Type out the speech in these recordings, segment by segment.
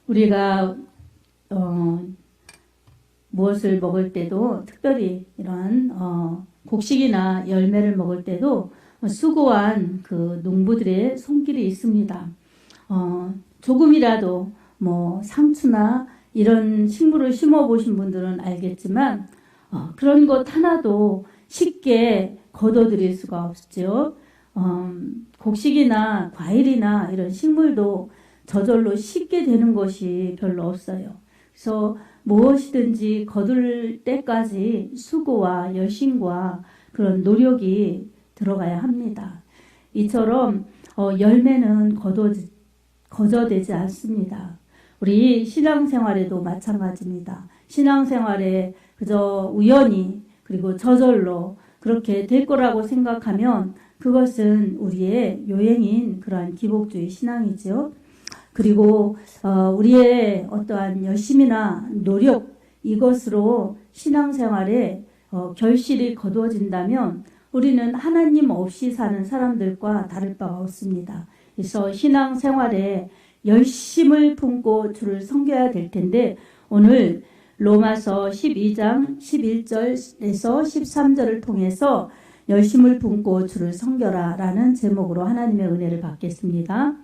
우리가 무엇을 먹을 때도 특별히 이런 곡식이나 열매를 먹을 때도 수고한 그 농부들의 손길이 있습니다. 조금이라도 뭐 상추나 이런 식물을 심어 보신 분들은 알겠지만 그런 것 하나도 쉽게 거둬들일 수가 없죠. 곡식이나 과일이나 이런 식물도 저절로 쉽게 되는 것이 별로 없어요. 그래서 무엇이든지 거둘 때까지 수고와 열심과 그런 노력이 들어가야 합니다. 이처럼 열매는 거저되지 않습니다. 우리 신앙생활에도 마찬가지입니다. 신앙생활에 그저 우연히 그리고 저절로 그렇게 될 거라고 생각하면 그것은 우리의 요행인 그러한 기복주의 신앙이죠. 그리고 우리의 어떠한 열심이나 노력 이것으로 신앙생활에 결실이 거두어진다면 우리는 하나님 없이 사는 사람들과 다를 바가 없습니다. 그래서 신앙생활에 열심을 품고 주를 섬겨야 될 텐데 오늘 로마서 12장 11절에서 13절을 통해서 열심을 품고 주를 섬겨라 라는 제목으로 하나님의 은혜를 받겠습니다.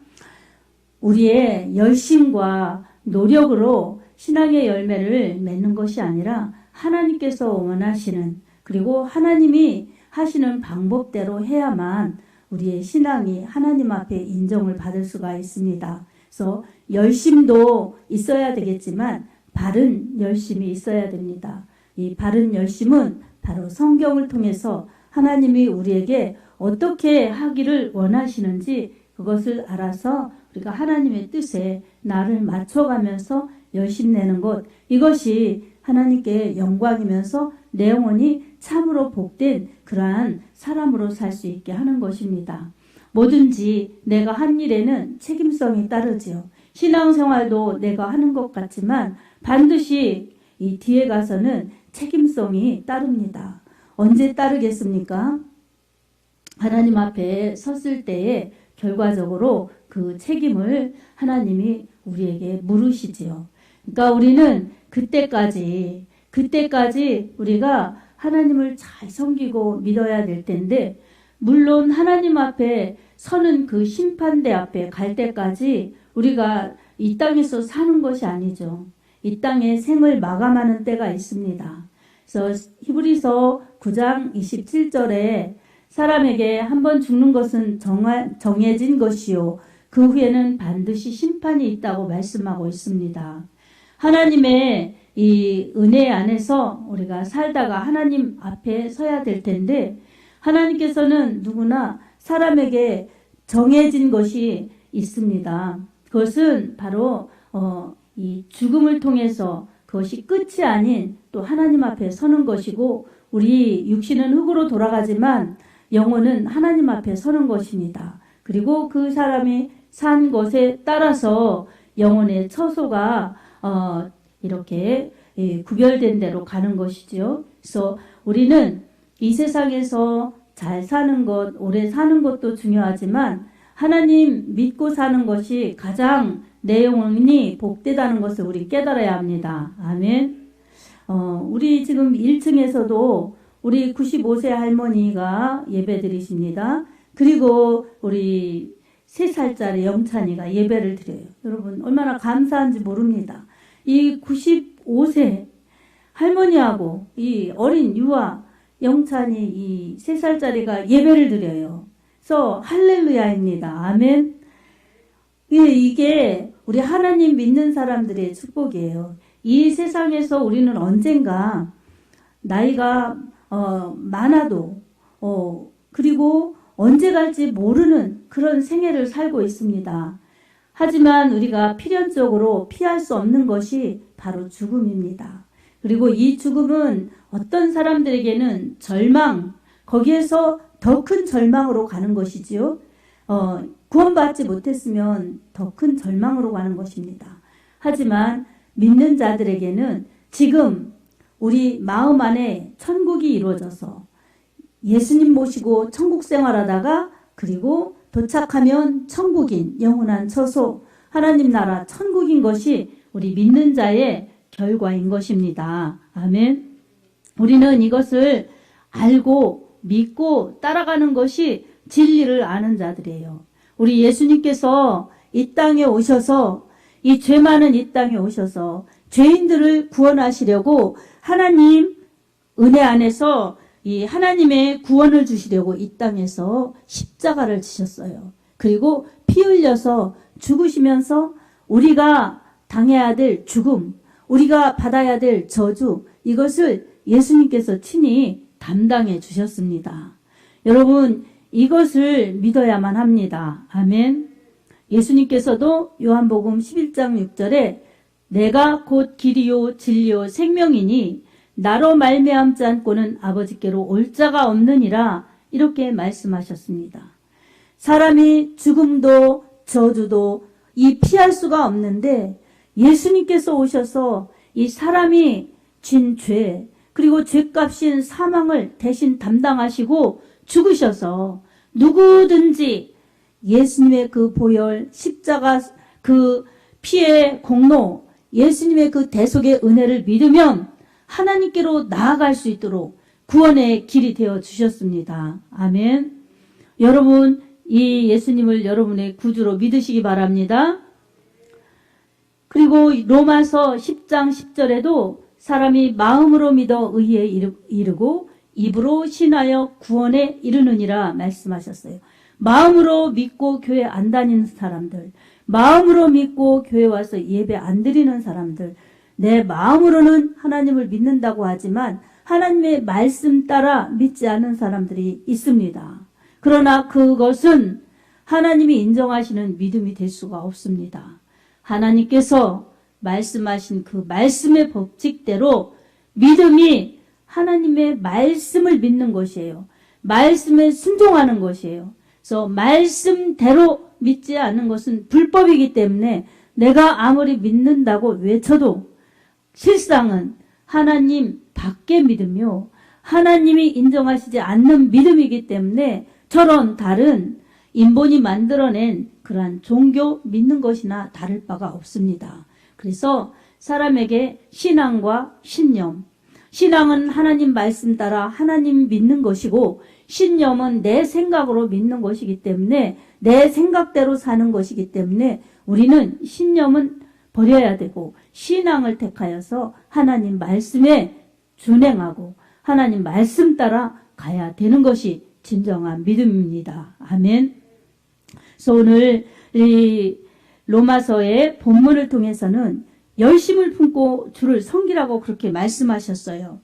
우리의 열심과 노력으로 신앙의 열매를 맺는 것이 아니라 하나님께서 원하시는 그리고 하나님이 하시는 방법대로 해야만 우리의 신앙이 하나님 앞에 인정을 받을 수가 있습니다. 그래서 열심도 있어야 되겠지만 바른 열심이 있어야 됩니다. 이 바른 열심은 바로 성경을 통해서 하나님이 우리에게 어떻게 하기를 원하시는지 그것을 알아서 우리가 하나님의 뜻에 나를 맞춰가면서 열심 내는 것 이것이 하나님께 영광이면서 내 영혼이 참으로 복된 그러한 사람으로 살 수 있게 하는 것입니다. 뭐든지 내가 한 일에는 책임성이 따르지요. 신앙생활도 내가 하는 것 같지만 반드시 이 뒤에 가서는 책임성이 따릅니다. 언제 따르겠습니까? 하나님 앞에 섰을 때에 결과적으로 그 책임을 하나님이 우리에게 물으시지요. 그러니까 우리는 그때까지 우리가 하나님을 잘 섬기고 믿어야 될 텐데 물론 하나님 앞에 서는 그 심판대 앞에 갈 때까지 우리가 이 땅에서 사는 것이 아니죠. 이 땅에 생을 마감하는 때가 있습니다. 그래서 히브리서 9장 27절에 사람에게 한 번 죽는 것은 정해진 것이요 그 후에는 반드시 심판이 있다고 말씀하고 있습니다. 하나님의 이 은혜 안에서 우리가 살다가 하나님 앞에 서야 될 텐데 하나님께서는 누구나 사람에게 정해진 것이 있습니다. 그것은 바로 이 죽음을 통해서 그것이 끝이 아닌 또 하나님 앞에 서는 것이고 우리 육신은 흙으로 돌아가지만 영혼은 하나님 앞에 서는 것입니다. 그리고 그 사람이 산 것에 따라서 영혼의 처소가 이렇게 구별된 대로 가는 것이죠. 그래서 우리는 이 세상에서 잘 사는 것, 오래 사는 것도 중요하지만 하나님 믿고 사는 것이 가장 내 영혼이 복되다는 것을 우리 깨달아야 합니다. 아멘. 우리 지금 1층에서도 우리 95세 할머니가 예배 드리십니다. 그리고 우리 3살짜리 영찬이가 예배를 드려요. 여러분 얼마나 감사한지 모릅니다. 이 95세 할머니하고 이 어린 유아 영찬이 이 3살짜리가 예배를 드려요. 그래서 할렐루야입니다. 아멘. 이게 우리 하나님 믿는 사람들의 축복이에요. 이 세상에서 우리는 언젠가 나이가 많아도 그리고 언제 갈지 모르는 그런 생애를 살고 있습니다. 하지만 우리가 필연적으로 피할 수 없는 것이 바로 죽음입니다. 그리고 이 죽음은 어떤 사람들에게는 절망, 거기에서 더 큰 절망으로 가는 것이지요. 구원받지 못했으면 더 큰 절망으로 가는 것입니다. 하지만 믿는 자들에게는 지금 우리 마음 안에 천국이 이루어져서 예수님 모시고 천국 생활하다가 그리고 도착하면 천국인 영원한 처소 하나님 나라 천국인 것이 우리 믿는 자의 결과인 것입니다. 아멘. 우리는 이것을 알고 믿고 따라가는 것이 진리를 아는 자들이에요. 우리 예수님께서 이 땅에 오셔서 이 죄 많은 이 땅에 오셔서 죄인들을 구원하시려고 하나님 은혜 안에서 이 하나님의 구원을 주시려고 이 땅에서 십자가를 지셨어요. 그리고 피 흘려서 죽으시면서 우리가 당해야 될 죽음, 우리가 받아야 될 저주, 이것을 예수님께서 친히 담당해 주셨습니다. 여러분, 이것을 믿어야만 합니다. 아멘. 예수님께서도 요한복음 11장 6절에 내가 곧 길이요 진리요 생명이니 나로 말미암지 않고는 아버지께로 올 자가 없느니라, 이렇게 말씀하셨습니다. 사람이 죽음도 저주도 이 피할 수가 없는데 예수님께서 오셔서 이 사람이 진 죄, 그리고 죄값인 사망을 대신 담당하시고 죽으셔서 누구든지 예수님의 그 보혈, 십자가 그 피의 공로, 예수님의 그 대속의 은혜를 믿으면 하나님께로 나아갈 수 있도록 구원의 길이 되어 주셨습니다. 아멘. 여러분, 이 예수님을 여러분의 구주로 믿으시기 바랍니다. 그리고 로마서 10장 10절에도 사람이 마음으로 믿어 의에 이르고 입으로 신하여 구원에 이르느니라 말씀하셨어요. 마음으로 믿고 교회 안 다니는 사람들, 마음으로 믿고 교회 와서 예배 안 드리는 사람들, 내 마음으로는 하나님을 믿는다고 하지만 하나님의 말씀 따라 믿지 않는 사람들이 있습니다. 그러나 그것은 하나님이 인정하시는 믿음이 될 수가 없습니다. 하나님께서 말씀하신 그 말씀의 법칙대로 믿음이 하나님의 말씀을 믿는 것이에요. 말씀에 순종하는 것이에요. 그래서 말씀대로 믿지 않는 것은 불법이기 때문에 내가 아무리 믿는다고 외쳐도 실상은 하나님 밖의 믿음이요, 하나님이 인정하시지 않는 믿음이기 때문에 저런 다른 인본이 만들어낸 그러한 종교 믿는 것이나 다를 바가 없습니다. 그래서 사람에게 신앙과 신념, 신앙은 하나님 말씀 따라 하나님 믿는 것이고 신념은 내 생각으로 믿는 것이기 때문에 내 생각대로 사는 것이기 때문에 우리는 신념은 버려야 되고 신앙을 택하여서 하나님 말씀에 준행하고 하나님 말씀 따라 가야 되는 것이 진정한 믿음입니다. 아멘. 그래서 오늘 이 로마서의 본문을 통해서는 열심을 품고 주를 섬기라고 그렇게 말씀하셨어요.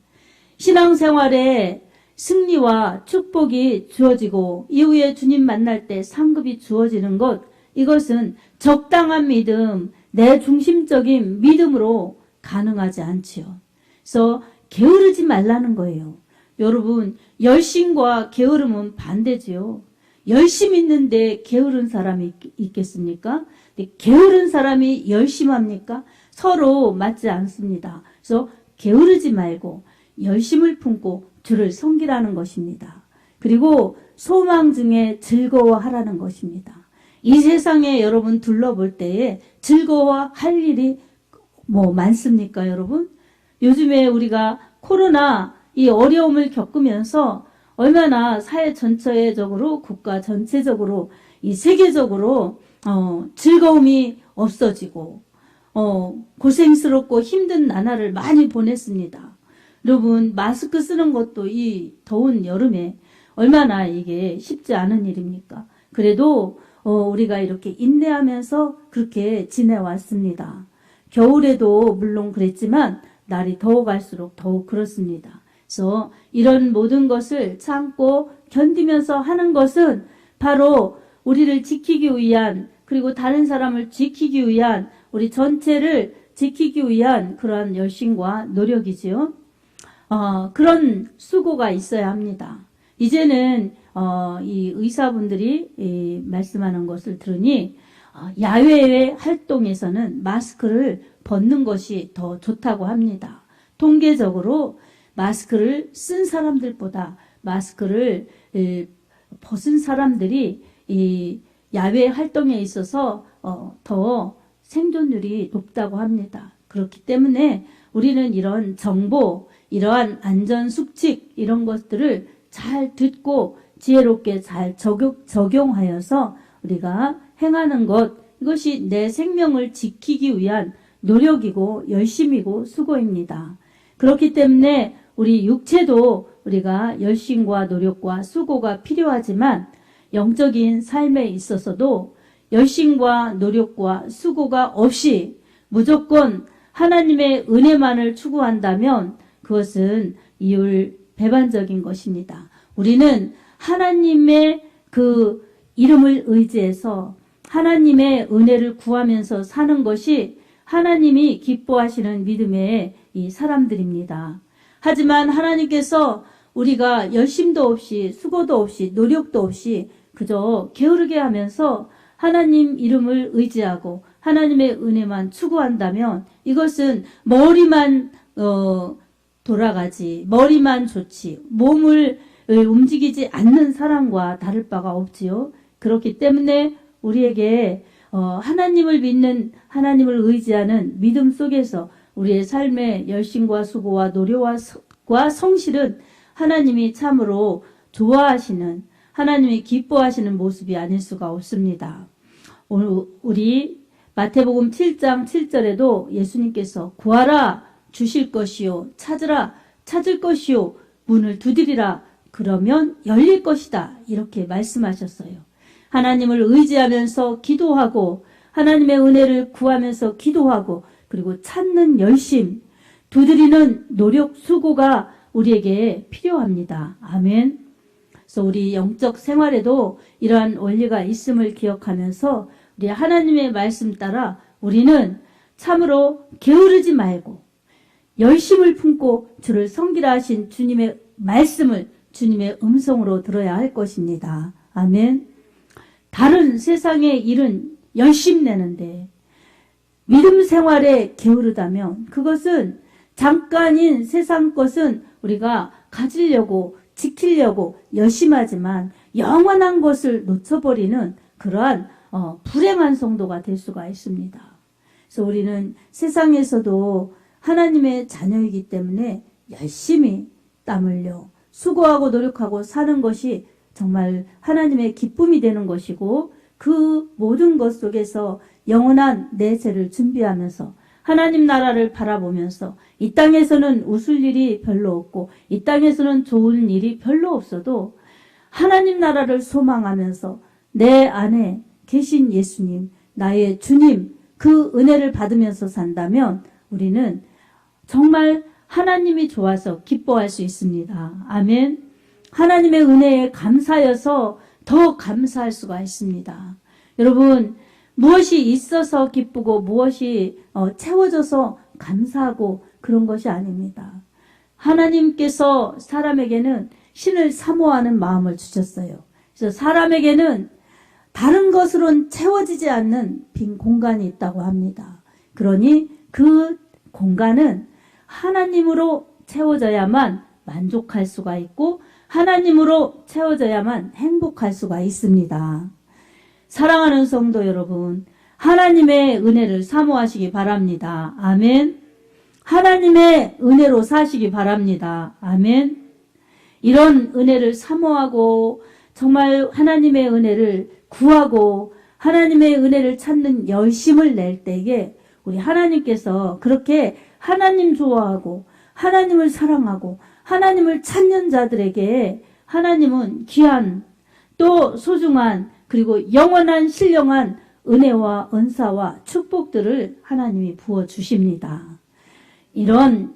신앙생활에 승리와 축복이 주어지고 이후에 주님 만날 때 상급이 주어지는 것, 이것은 적당한 믿음, 내 중심적인 믿음으로 가능하지 않지요. 그래서 게으르지 말라는 거예요. 여러분, 열심과 게으름은 반대지요. 열심 있는데 게으른 사람이 있겠습니까? 게으른 사람이 열심합니까? 서로 맞지 않습니다. 그래서 게으르지 말고 열심을 품고 주를 섬기라는 것입니다. 그리고 소망 중에 즐거워하라는 것입니다. 이 세상에 여러분 둘러볼 때에 즐거워할 일이 뭐 많습니까, 여러분? 요즘에 우리가 코로나 이 어려움을 겪으면서 얼마나 사회 전체적으로, 국가 전체적으로, 이 세계적으로 즐거움이 없어지고 고생스럽고 힘든 나날을 많이 보냈습니다. 여러분, 마스크 쓰는 것도 이 더운 여름에 얼마나 이게 쉽지 않은 일입니까? 그래도 우리가 이렇게 인내하면서 그렇게 지내왔습니다. 겨울에도 물론 그랬지만 날이 더워갈수록 더욱 그렇습니다. 그래서 이런 모든 것을 참고 견디면서 하는 것은 바로 우리를 지키기 위한, 그리고 다른 사람을 지키기 위한, 우리 전체를 지키기 위한 그러한 열심과 노력이지요. 그런 수고가 있어야 합니다. 이제는 이 의사분들이 말씀하는 것을 들으니 야외의 활동에서는 마스크를 벗는 것이 더 좋다고 합니다. 통계적으로 마스크를 쓴 사람들보다 마스크를 벗은 사람들이 야외 활동에 있어서 더 생존율이 높다고 합니다. 그렇기 때문에 우리는 이런 정보, 이러한 안전수칙 이런 것들을 잘 듣고 지혜롭게 잘 적용하여서 우리가 행하는 것, 이것이 내 생명을 지키기 위한 노력이고 열심이고 수고입니다. 그렇기 때문에 우리 육체도 우리가 열심과 노력과 수고가 필요하지만 영적인 삶에 있어서도 열심과 노력과 수고가 없이 무조건 하나님의 은혜만을 추구한다면 그것은 이율배반적인 것입니다. 우리는 하나님의 그 이름을 의지해서 하나님의 은혜를 구하면서 사는 것이 하나님이 기뻐하시는 믿음의 이 사람들입니다. 하지만 하나님께서 우리가 열심도 없이 수고도 없이 노력도 없이 그저 게으르게 하면서 하나님 이름을 의지하고 하나님의 은혜만 추구한다면 이것은 머리만 돌아가지, 머리만 좋지, 몸을 움직이지 않는 사람과 다를 바가 없지요. 그렇기 때문에 우리에게 하나님을 믿는, 하나님을 의지하는 믿음 속에서 우리의 삶의 열심과 수고와 노력과 성실은 하나님이 참으로 좋아하시는, 하나님이 기뻐하시는 모습이 아닐 수가 없습니다. 우리 마태복음 7장 7절에도 예수님께서 구하라 주실 것이요, 찾으라 찾을 것이요, 문을 두드리라 그러면 열릴 것이다, 이렇게 말씀하셨어요. 하나님을 의지하면서 기도하고 하나님의 은혜를 구하면서 기도하고 그리고 찾는 열심, 두드리는 노력, 수고가 우리에게 필요합니다. 아멘. 그래서 우리 영적 생활에도 이러한 원리가 있음을 기억하면서 우리 하나님의 말씀 따라 우리는 참으로 게으르지 말고 열심을 품고 주를 섬기라 하신 주님의 말씀을 주님의 음성으로 들어야 할 것입니다. 아멘. 다른 세상의 일은 열심 내는데 믿음 생활에 게으르다면 그것은 잠깐인 세상 것은 우리가 가지려고 지키려고 열심히 하지만 영원한 것을 놓쳐버리는 그러한 불행한 성도가 될 수가 있습니다. 그래서 우리는 세상에서도 하나님의 자녀이기 때문에 열심히 땀 흘려 수고하고 노력하고 사는 것이 정말 하나님의 기쁨이 되는 것이고 그 모든 것 속에서 영원한 내 죄를 준비하면서 하나님 나라를 바라보면서 이 땅에서는 웃을 일이 별로 없고 이 땅에서는 좋은 일이 별로 없어도 하나님 나라를 소망하면서 내 안에 계신 예수님, 나의 주님, 그 은혜를 받으면서 산다면 우리는 정말 하나님이 좋아서 기뻐할 수 있습니다. 아멘. 하나님의 은혜에 감사여서 더 감사할 수가 있습니다. 여러분, 무엇이 있어서 기쁘고 무엇이 채워져서 감사하고 그런 것이 아닙니다. 하나님께서 사람에게는 신을 사모하는 마음을 주셨어요. 그래서 사람에게는 다른 것으로는 채워지지 않는 빈 공간이 있다고 합니다. 그러니 그 공간은 하나님으로 채워져야만 만족할 수가 있고 하나님으로 채워져야만 행복할 수가 있습니다. 사랑하는 성도 여러분, 하나님의 은혜를 사모하시기 바랍니다. 아멘. 하나님의 은혜로 사시기 바랍니다. 아멘. 이런 은혜를 사모하고 정말 하나님의 은혜를 구하고 하나님의 은혜를 찾는 열심을 낼 때에 우리 하나님께서 그렇게 하나님 좋아하고 하나님을 사랑하고 하나님을 찾는 자들에게 하나님은 귀한 또 소중한 그리고 영원한 신령한 은혜와 은사와 축복들을 하나님이 부어주십니다. 이런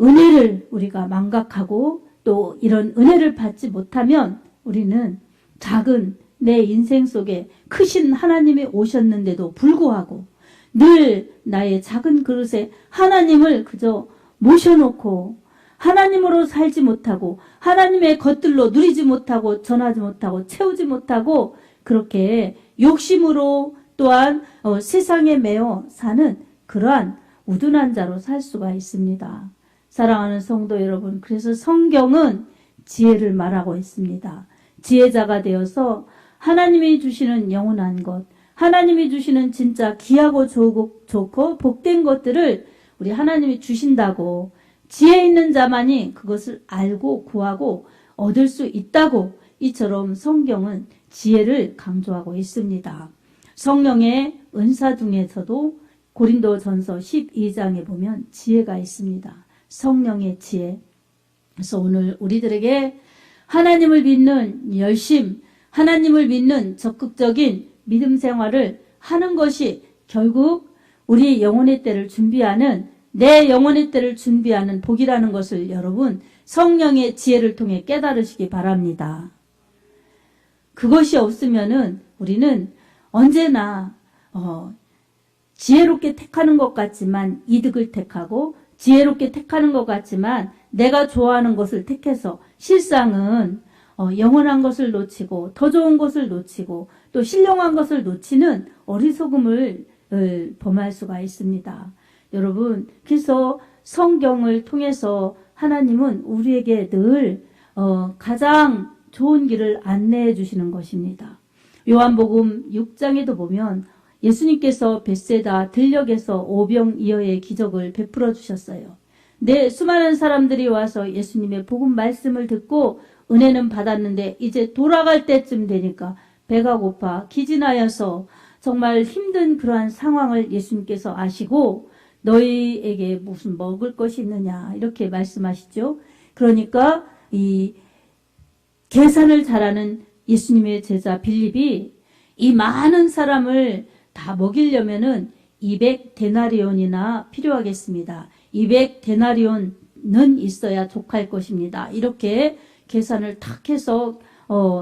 은혜를 우리가 망각하고 또 이런 은혜를 받지 못하면 우리는 작은 내 인생 속에 크신 하나님이 오셨는데도 불구하고 늘 나의 작은 그릇에 하나님을 그저 모셔놓고 하나님으로 살지 못하고 하나님의 것들로 누리지 못하고 전하지 못하고 채우지 못하고 그렇게 욕심으로 또한 세상에 매여 사는 그러한 우둔한 자로 살 수가 있습니다. 사랑하는 성도 여러분, 그래서 성경은 지혜를 말하고 있습니다. 지혜자가 되어서 하나님이 주시는 영원한 것, 하나님이 주시는 진짜 귀하고 좋고 복된 것들을 우리 하나님이 주신다고, 지혜 있는 자만이 그것을 알고 구하고 얻을 수 있다고, 이처럼 성경은 지혜를 강조하고 있습니다. 성령의 은사 중에서도 고린도전서 12장에 보면 지혜가 있습니다. 성령의 지혜. 그래서 오늘 우리들에게 하나님을 믿는 열심, 하나님을 믿는 적극적인 믿음 생활을 하는 것이 결국 우리 영혼의 때를 준비하는, 내 영혼의 때를 준비하는 복이라는 것을 여러분 성령의 지혜를 통해 깨달으시기 바랍니다. 그것이 없으면은 우리는 언제나 지혜롭게 택하는 것 같지만 이득을 택하고, 지혜롭게 택하는 것 같지만 내가 좋아하는 것을 택해서 실상은 영원한 것을 놓치고 더 좋은 것을 놓치고 또 신령한 것을 놓치는 어리석음을 범할 수가 있습니다. 여러분, 그래서 성경을 통해서 하나님은 우리에게 늘 가장 좋은 길을 안내해 주시는 것입니다. 요한복음 6장에도 보면 예수님께서 벳세다 들녘에서 오병이어의 기적을 베풀어 주셨어요. 수많은 사람들이 와서 예수님의 복음 말씀을 듣고 은혜는 받았는데 이제 돌아갈 때쯤 되니까 배가 고파 기진하여서 정말 힘든 그러한 상황을 예수님께서 아시고 너희에게 무슨 먹을 것이 있느냐 이렇게 말씀하시죠. 그러니까 이 계산을 잘하는 예수님의 제자 빌립이 이 많은 사람을 다 먹이려면은 200데나리온이나 필요하겠습니다. 200데나리온은 있어야 족할 것입니다. 이렇게 계산을 탁 해서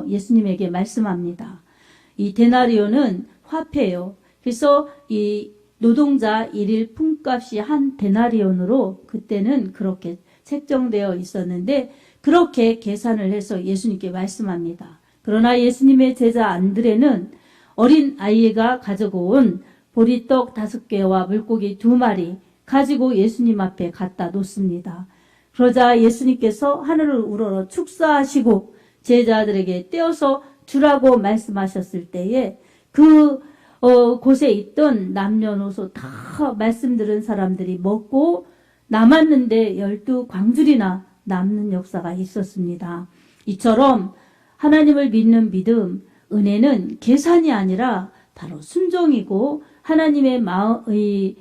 예수님에게 말씀합니다. 이 데나리온은 화폐예요. 그래서 이 노동자 일일 품값이 한 데나리온으로 그때는 그렇게 책정되어 있었는데 그렇게 계산을 해서 예수님께 말씀합니다. 그러나 예수님의 제자 안드레는 어린 아이가 가지고 온 보리떡 5개와 물고기 2마리 가지고 예수님 앞에 갖다 놓습니다. 그러자 예수님께서 하늘을 우러러 축사하시고 제자들에게 떼어서 주라고 말씀하셨을 때에 그 곳에 있던 남녀노소 다 말씀 들은 사람들이 먹고 남았는데 12광줄이나 남는 역사가 있었습니다. 이처럼 하나님을 믿는 믿음, 은혜는 계산이 아니라 바로 순종이고 하나님의 마음의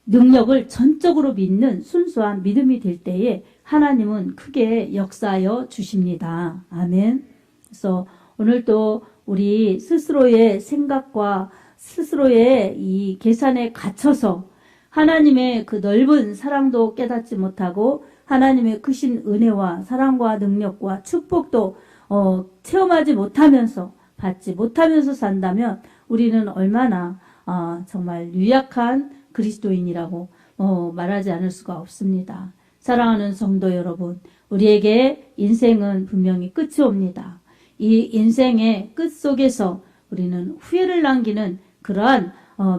능력을 전적으로 믿는 순수한 믿음이 될 때에 하나님은 크게 역사하여 주십니다. 아멘. 그래서 오늘도 우리 스스로의 생각과 스스로의 이 계산에 갇혀서 하나님의 그 넓은 사랑도 깨닫지 못하고 하나님의 크신 은혜와 사랑과 능력과 축복도 체험하지 못하면서 받지 못하면서 산다면 우리는 얼마나 정말 유약한 그리스도인이라고 말하지 않을 수가 없습니다. 사랑하는 성도 여러분, 우리에게 인생은 분명히 끝이 옵니다. 이 인생의 끝 속에서 우리는 후회를 남기는 그러한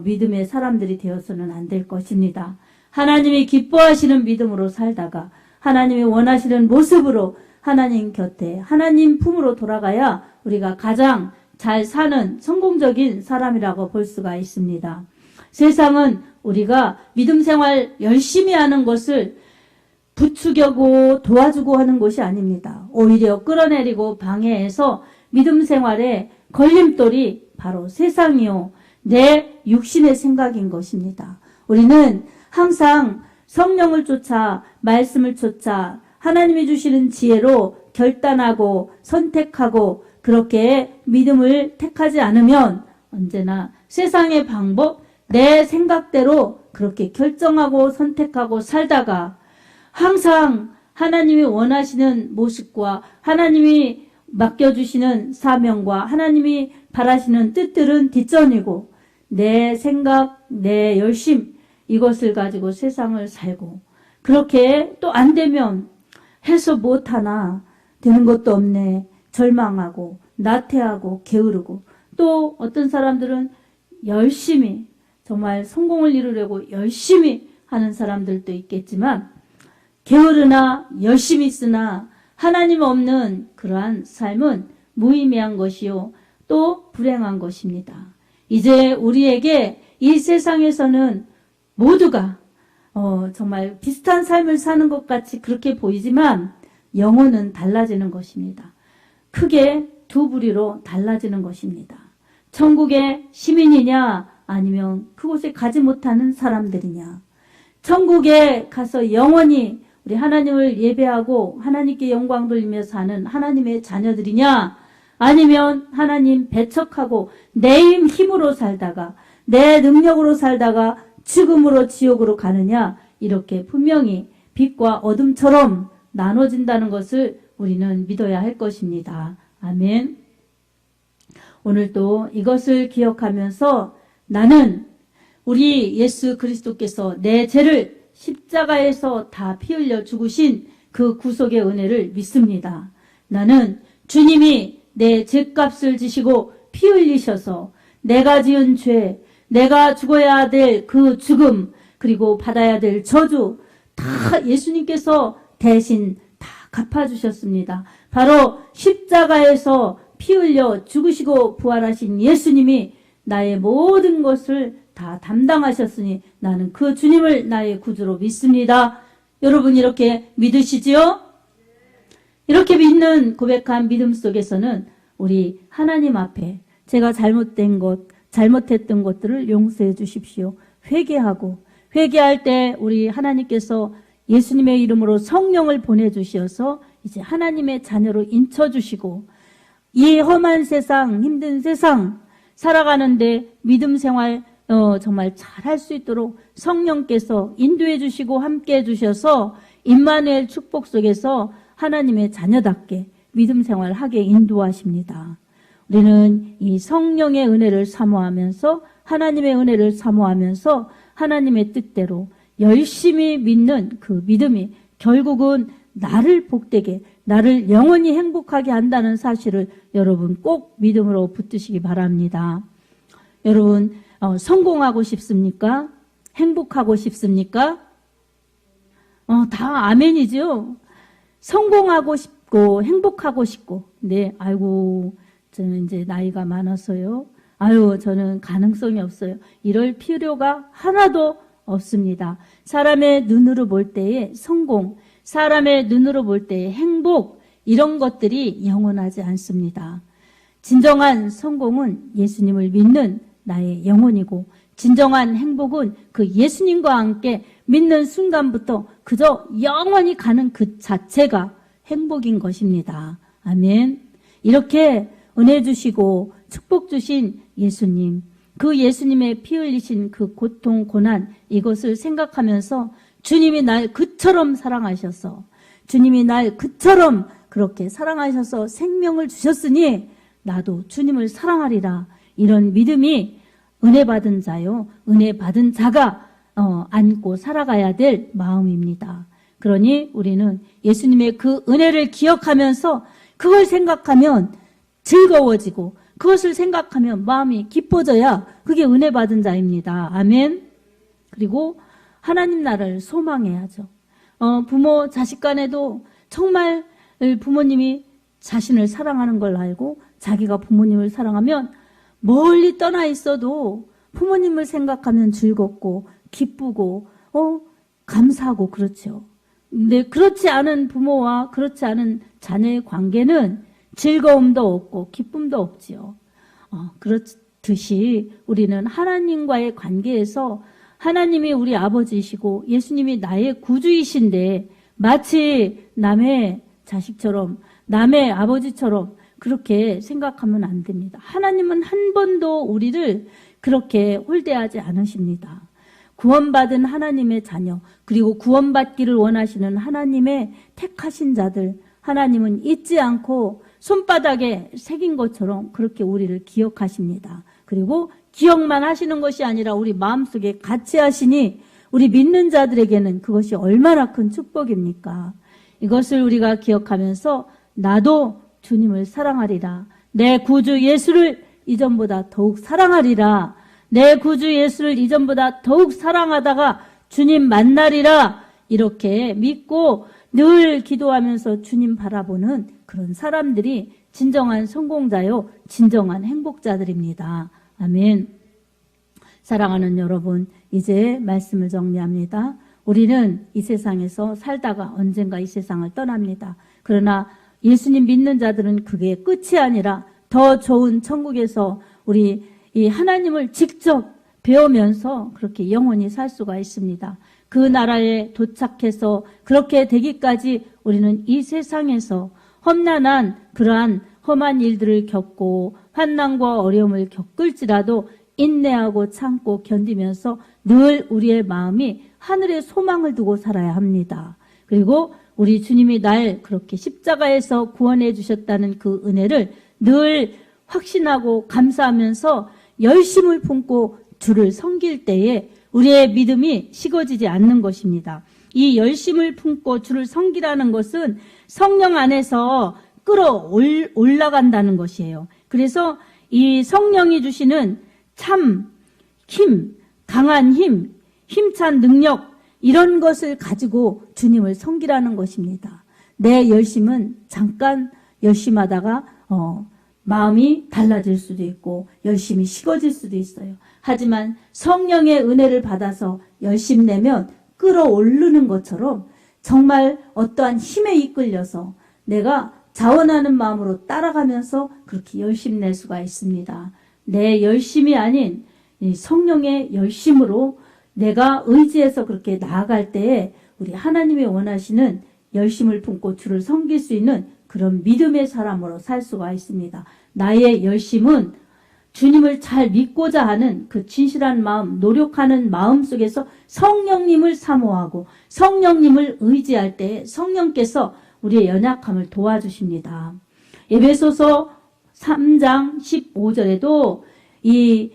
믿음의 사람들이 되어서는 안 될 것입니다. 하나님이 기뻐하시는 믿음으로 살다가 하나님이 원하시는 모습으로 하나님 곁에 하나님 품으로 돌아가야 우리가 가장 잘 사는 성공적인 사람이라고 볼 수가 있습니다. 세상은 우리가 믿음 생활 열심히 하는 것을 부추겨고 도와주고 하는 것이 아닙니다. 오히려 끌어내리고 방해해서 믿음 생활에 걸림돌이 바로 세상이요, 내 육신의 생각인 것입니다. 우리는 항상 성령을 쫓아 말씀을 쫓아 하나님이 주시는 지혜로 결단하고 선택하고 그렇게 믿음을 택하지 않으면 언제나 세상의 방법, 내 생각대로 그렇게 결정하고 선택하고 살다가 항상 하나님이 원하시는 모습과 하나님이 맡겨주시는 사명과 하나님이 바라시는 뜻들은 뒷전이고 내 생각, 내 열심 이것을 가지고 세상을 살고 그렇게 또 안 되면 해서 못하나 되는 것도 없네 절망하고 나태하고 게으르고 또 어떤 사람들은 열심히 정말 성공을 이루려고 열심히 하는 사람들도 있겠지만 게으르나 열심히 쓰나 하나님 없는 그러한 삶은 무의미한 것이요 또 불행한 것입니다. 이제 우리에게 이 세상에서는 모두가 정말 비슷한 삶을 사는 것 같이 그렇게 보이지만 영혼은 달라지는 것입니다. 크게 두 부류로 달라지는 것입니다. 천국의 시민이냐 아니면 그곳에 가지 못하는 사람들이냐. 천국에 가서 영원히 우리 하나님을 예배하고 하나님께 영광 돌리며 사는 하나님의 자녀들이냐 아니면 하나님 배척하고 내 힘으로 살다가 내 능력으로 살다가 죽음으로 지옥으로 가느냐. 이렇게 분명히 빛과 어둠처럼 나눠진다는 것을 우리는 믿어야 할 것입니다. 아멘. 오늘도 이것을 기억하면서 나는 우리 예수 그리스도께서 내 죄를 십자가에서 다 피 흘려 죽으신 그 구속의 은혜를 믿습니다. 나는 주님이 내 죄값을 지시고 피 흘리셔서 내가 지은 죄, 내가 죽어야 될 그 죽음, 그리고 받아야 될 저주 다 예수님께서 대신 다 갚아주셨습니다. 바로 십자가에서 피 흘려 죽으시고 부활하신 예수님이 나의 모든 것을 다 담당하셨으니 나는 그 주님을 나의 구주로 믿습니다. 여러분 이렇게 믿으시지요? 이렇게 믿는 고백한 믿음 속에서는 우리 하나님 앞에 제가 잘못했던 것들을 용서해 주십시오. 회개할 때 우리 하나님께서 예수님의 이름으로 성령을 보내주셔서 이제 하나님의 자녀로 인쳐주시고 이 험한 세상, 힘든 세상 살아가는데 믿음 생활 정말 잘할 수 있도록 성령께서 인도해 주시고 함께 해 주셔서 임마누엘 축복 속에서 하나님의 자녀답게 믿음 생활하게 인도하십니다. 우리는 이 성령의 은혜를 사모하면서 하나님의 은혜를 사모하면서 하나님의 뜻대로 열심히 믿는 그 믿음이 결국은 나를 복되게, 나를 영원히 행복하게 한다는 사실을 여러분 꼭 믿음으로 붙드시기 바랍니다. 여러분 성공하고 싶습니까? 행복하고 싶습니까? 다 아멘이죠. 성공하고 싶고 행복하고 싶고 네, 아이고 저는 이제 나이가 많아서요. 저는 가능성이 없어요. 이럴 필요가 하나도 없습니다. 사람의 눈으로 볼 때의 성공, 사람의 눈으로 볼 때의 행복, 이런 것들이 영원하지 않습니다. 진정한 성공은 예수님을 믿는 나의 영혼이고 진정한 행복은 그 예수님과 함께 믿는 순간부터 그저 영원히 가는 그 자체가 행복인 것입니다. 아멘. 이렇게 은혜 주시고 축복 주신 예수님, 그 예수님의 피 흘리신 그 고통, 고난 이것을 생각하면서 주님이 날 그처럼 사랑하셔서 주님이 날 그처럼 그렇게 사랑하셔서 생명을 주셨으니 나도 주님을 사랑하리라. 이런 믿음이 은혜 받은 자요. 은혜 받은 자가 안고 살아가야 될 마음입니다. 그러니 우리는 예수님의 그 은혜를 기억하면서 그걸 생각하면 즐거워지고 그것을 생각하면 마음이 기뻐져야 그게 은혜 받은 자입니다. 아멘. 그리고 하나님 나라를 소망해야죠. 부모 자식 간에도 정말 부모님이 자신을 사랑하는 걸 알고 자기가 부모님을 사랑하면 멀리 떠나 있어도 부모님을 생각하면 즐겁고 기쁘고 감사하고 그렇죠. 근데 그렇지 않은 부모와 그렇지 않은 자녀의 관계는 즐거움도 없고 기쁨도 없지요. 그렇듯이 우리는 하나님과의 관계에서 하나님이 우리 아버지이시고 예수님이 나의 구주이신데 마치 남의 자식처럼 남의 아버지처럼 그렇게 생각하면 안 됩니다. 하나님은 한 번도 우리를 그렇게 홀대하지 않으십니다. 구원받은 하나님의 자녀 그리고 구원받기를 원하시는 하나님의 택하신 자들 하나님은 잊지 않고 손바닥에 새긴 것처럼 그렇게 우리를 기억하십니다. 그리고 기억만 하시는 것이 아니라 우리 마음속에 같이 하시니 우리 믿는 자들에게는 그것이 얼마나 큰 축복입니까? 이것을 우리가 기억하면서 나도 주님을 사랑하리라. 내 구주 예수를 이전보다 더욱 사랑하리라. 내 구주 예수를 이전보다 더욱 사랑하다가 주님 만나리라. 이렇게 믿고 늘 기도하면서 주님 바라보는 그런 사람들이 진정한 성공자요, 진정한 행복자들입니다. 아멘. 사랑하는 여러분, 이제 말씀을 정리합니다. 우리는 이 세상에서 살다가 언젠가 이 세상을 떠납니다. 그러나 예수님 믿는 자들은 그게 끝이 아니라 더 좋은 천국에서 우리 이 하나님을 직접 배우면서 그렇게 영원히 살 수가 있습니다. 그 나라에 도착해서 그렇게 되기까지 우리는 이 세상에서 험난한 그러한 험한 일들을 겪고 환난과 어려움을 겪을지라도 인내하고 참고 견디면서 늘 우리의 마음이 하늘의 소망을 두고 살아야 합니다. 그리고 우리 주님이 날 그렇게 십자가에서 구원해 주셨다는 그 은혜를 늘 확신하고 감사하면서 열심을 품고 주를 섬길 때에 우리의 믿음이 식어지지 않는 것입니다. 이 열심을 품고 주를 섬기라는 것은 성령 안에서 끌어올라간다는 것이에요. 그래서 이 성령이 주시는 참 힘, 강한 힘, 힘찬 능력 이런 것을 가지고 주님을 섬기라는 것입니다. 내 열심은 잠깐 열심하다가 마음이 달라질 수도 있고 열심히 식어질 수도 있어요. 하지만 성령의 은혜를 받아서 열심 내면 끌어오르는 것처럼 정말 어떠한 힘에 이끌려서 내가 자원하는 마음으로 따라가면서 그렇게 열심 낼 수가 있습니다. 내 열심이 아닌 성령의 열심으로 내가 의지해서 그렇게 나아갈 때에 우리 하나님이 원하시는 열심을 품고 주를 섬길 수 있는 그런 믿음의 사람으로 살 수가 있습니다. 나의 열심은 주님을 잘 믿고자 하는 그 진실한 마음, 노력하는 마음 속에서 성령님을 사모하고 성령님을 의지할 때 성령께서 우리의 연약함을 도와주십니다. 에베소서 3장 15절에도 이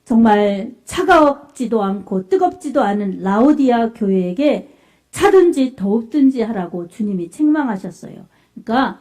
정말 차갑지도 않고 뜨겁지도 않은 라오디아 교회에게 차든지 더욱든지 하라고 주님이 책망하셨어요. 그러니까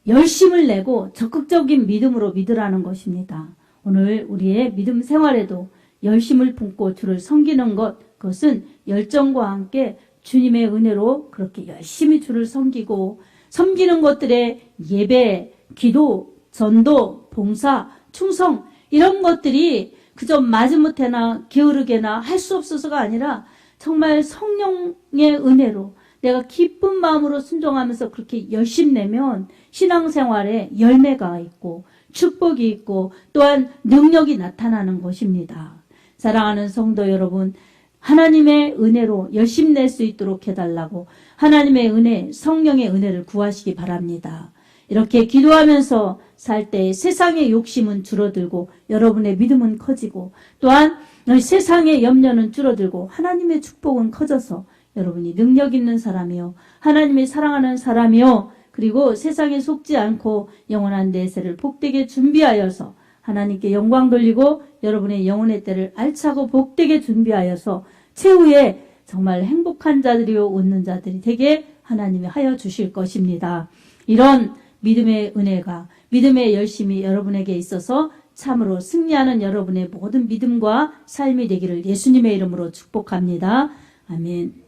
열심을 내고 적극적인 믿음으로 믿으라는 것입니다. 오늘 우리의 믿음 생활에도 열심을 품고 주를 섬기는 것, 그것은 열정과 함께 주님의 은혜로 그렇게 열심히 주를 섬기는 것들의 예배, 기도, 전도, 봉사, 충성 이런 것들이 그저 마지못해나 게으르게나 할 수 없어서가 아니라 정말 성령의 은혜로 내가 기쁜 마음으로 순종하면서 그렇게 열심 내면 신앙생활에 열매가 있고 축복이 있고 또한 능력이 나타나는 것입니다. 사랑하는 성도 여러분, 하나님의 은혜로 열심 낼 수 있도록 해달라고 하나님의 은혜, 성령의 은혜를 구하시기 바랍니다. 이렇게 기도하면서 살 때 세상의 욕심은 줄어들고 여러분의 믿음은 커지고 또한 세상의 염려는 줄어들고 하나님의 축복은 커져서 여러분이 능력 있는 사람이요 하나님이 사랑하는 사람이요 그리고 세상에 속지 않고 영원한 내세를 복되게 준비하여서 하나님께 영광 돌리고 여러분의 영혼의 때를 알차고 복되게 준비하여서 최후에 정말 행복한 자들이요 웃는 자들이 되게 하나님이 하여 주실 것입니다. 이런 믿음의 은혜가 믿음의 열심이 여러분에게 있어서 참으로 승리하는 여러분의 모든 믿음과 삶이 되기를 예수님의 이름으로 축복합니다. 아멘.